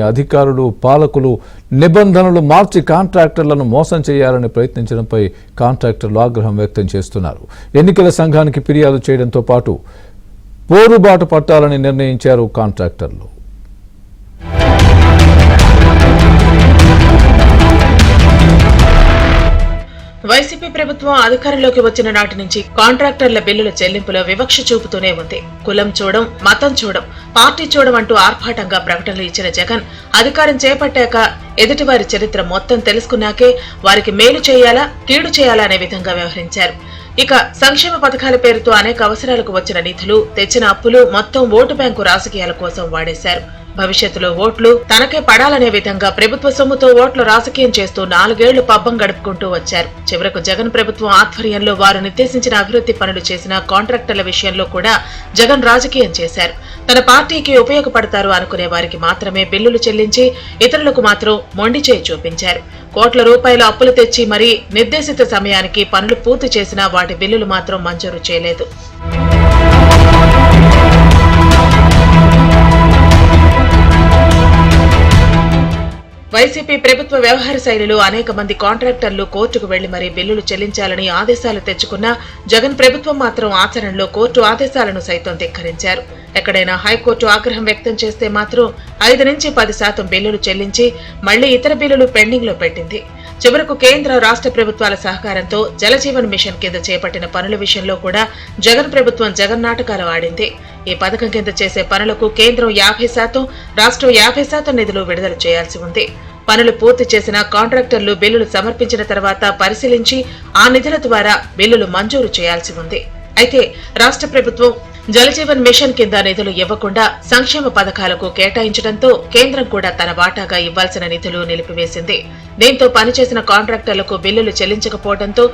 అధికారులు పాలకులు నిబంధనలు మార్చి కాంట్రాక్టర్లను మోసం చేయాలని ప్రయత్నించడంపై కాంట్రాక్టర్లు ఆగ్రహం వ్యక్తం చేస్తున్నారు. ఎన్నికల సంఘానికి ఫిర్యాదు చేయడంతో పాటు పోరుబాటు పట్టాలని నిర్ణయించారు కాంట్రాక్టర్లు. వైసీపీ ప్రభుత్వం అధికారంలోకి వచ్చిన నాటి నుంచి కాంట్రాక్టర్ల బిల్లుల చెల్లింపులో వివక్ష చూపుతూనే ఉంది. కులం చూడం, మతం చూడం, పార్టీ చూడం అంటూ ఆర్భాటంగా ప్రకటనలు ఇచ్చిన జగన్ అధికారం చేపట్టాక ఎదుటివారి చరిత్ర మొత్తం తెలుసుకున్నాకే వారికి మేలు చేయాలా కీడు చేయాలా అనే విధంగా వ్యవహరించారు. ఇక సంక్షేమ పథకాల పేరుతో అనేక అవసరాలకు వచ్చిన నిధులు, తెచ్చిన అప్పులు మొత్తం ఓటు బ్యాంకు రాజకీయాల కోసం వాడేశారు. భవిష్యత్తులో ఓట్లు తనకే పడాలనే విధంగా ప్రభుత్వ సొమ్ముతో ఓట్ల రాజకీయం చేస్తూ 4 ఏళ్లు పబ్బం గడుపుకుంటూ వచ్చారు. చివరకు జగన్ ప్రభుత్వం ఆధ్వర్యంలో వారు నిర్దేశించిన అభివృద్ధి పనులు చేసిన కాంట్రాక్టర్ల విషయంలో కూడా జగన్ రాజకీయం చేశారు. తన పార్టీకి ఉపయోగపడతారు అనుకునే వారికి మాత్రమే బిల్లులు చెల్లించి ఇతరులకు మాత్రం మొండి చేయి చూపించారు. కోట్ల రూపాయల అప్పులు తెచ్చి మరీ నిర్దేశిత సమయానికి పనులు పూర్తి చేసినా వాటి బిల్లులు మాత్రం మంజూరు చేయలేదు. వైసీపీ ప్రభుత్వ వ్యవహార శైలిలో అనేక మంది కాంట్రాక్టర్లు కోర్టుకు వెళ్లి మరీ బిల్లులు చెల్లించాలని ఆదేశాలు తెచ్చుకున్నా జగన్ ప్రభుత్వం మాత్రం ఆచరణలో కోర్టు ఆదేశాలను సైతం ధిక్కరించారు. ఎక్కడైనా హైకోర్టు ఆగ్రహం వ్యక్తం చేస్తే మాత్రం 5 నుంచి 10% బిల్లులు చెల్లించి మళ్లీ ఇతర బిల్లులు పెండింగ్ లో పెట్టింది. చివరకు కేంద్ర రాష్ట్ర ప్రభుత్వాల సహకారంతో జలజీవన్ మిషన్ కింద చేపట్టిన పనుల విషయంలో కూడా జగన్ ప్రభుత్వం జగన్ నాటకాలు ఆడింది. ఈ పథకం కింద చేసే పనులకు కేంద్రం 50%, రాష్ట్రం 50% నిధులు విడుదల చేయాల్సి ఉంది. పనులు పూర్తి చేసిన కాంట్రాక్టర్లు బిల్లులు సమర్పించిన తర్వాత పరిశీలించి ఆ నిధుల ద్వారా బిల్లులు మంజూరు చేయాల్సి ఉంది. అయితే రాష్ట్ర ప్రభుత్వం జలజీవన్ మిషన్ కింద నిధులు ఇవ్వకుండా సంక్షేమ పథకాలకు కేటాయించడంతో కేంద్రం కూడా తన వాటాగా ఇవ్వాల్సిన నిధులు నిలిపివేసింది. దీంతో పనిచేసిన కాంట్రాక్టర్లకు బిల్లులు చెల్లించకపోవడంతో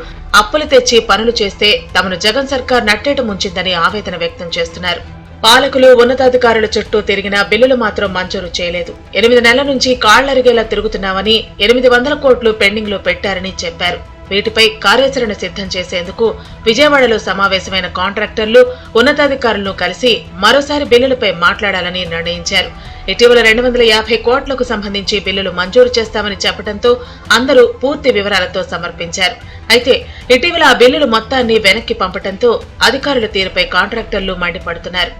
అప్పులు తెచ్చి పనులు చేస్తే తమను జగన్ సర్కార్ నట్టేట ముంచిందని ఆవేదన వ్యక్తం చేస్తున్నారు. పాలకులు ఉన్నతాధికారుల చుట్టూ తిరిగినా బిల్లులు మాత్రం మంజూరు చేయలేదు. 8 నెలల నుంచి కాళ్లరిగేలా తిరుగుతున్నామని 800 కోట్లు పెండింగ్ లో పెట్టారని చెప్పారు. వీటిపై కార్యాచరణ సిద్ధం చేసేందుకు విజయవాడలో సమావేశమైన కాంట్రాక్టర్లు ఉన్నతాధికారులను కలిసి మరోసారి బిల్లులపై మాట్లాడాలని నిర్ణయించారు. ఇటీవల 250 కోట్లకు సంబంధించి బిల్లులు మంజూరు చేస్తామని చెప్పడంతో అందరూ పూర్తి వివరాలతో సమర్పించారు. అయితే ఇటీవల ఆ బిల్లులు మొత్తాన్ని వెనక్కి పంపడంతో అధికారుల తీరుపై కాంట్రాక్టర్లు మండిపడుతున్నారు.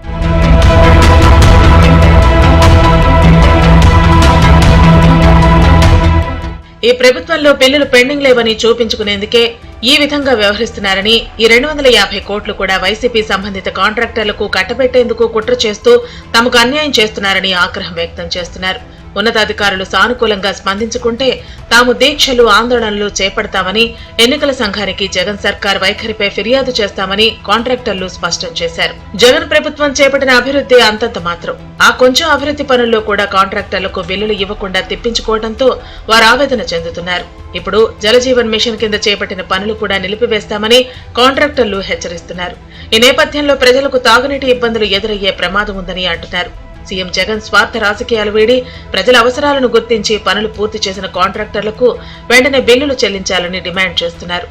ఈ ప్రభుత్వంలో బిల్లులు పెండింగ్ లేవని చూపించుకునేందుకే ఈ విధంగా వ్యవహరిస్తున్నారని, ఈ 250 కోట్లు కూడా వైసీపీ సంబంధిత కాంట్రాక్టర్లకు కట్టబెట్టేందుకు కుట్ర చేస్తూ తమకు అన్యాయం చేస్తున్నారని ఆగ్రహం వ్యక్తం చేస్తున్నారు. ఉన్నతాధికారులు సానుకూలంగా స్పందించుకుంటే తాము దీక్షలు, ఆందోళనలు చేపడతామని, ఎన్నికల సంఘానికి జగన్ సర్కార్ వైఖరిపై ఫిర్యాదు చేస్తామని కాంట్రాక్టర్లు స్పష్టం చేశారు. జగన్ ప్రభుత్వం చేపట్టిన అభివృద్ధి అంతంత మాత్రం. ఆ కొంచెం అభివృద్ధి పనుల్లో కూడా కాంట్రాక్టర్లకు బిల్లులు ఇవ్వకుండా తిప్పించుకోవడంతో వారు ఆవేదన చెందుతున్నారు. ఇప్పుడు జలజీవన్ మిషన్ కింద చేపట్టిన పనులు కూడా నిలిపివేస్తామని కాంట్రాక్టర్లు హెచ్చరిస్తున్నారు. ఈ నేపథ్యంలో ప్రజలకు తాగునీటి ఇబ్బందులు ఎదురయ్యే ప్రమాదం ఉందని అంటున్నారు. సీఎం జగన్ స్వార్థ రాజకీయాలు వీడి ప్రజల అవసరాలను గుర్తించి పనులు పూర్తి చేసిన కాంట్రాక్టర్లకు వెంటనే బిల్లులు చెల్లించాలని డిమాండ్ చేస్తున్నారు.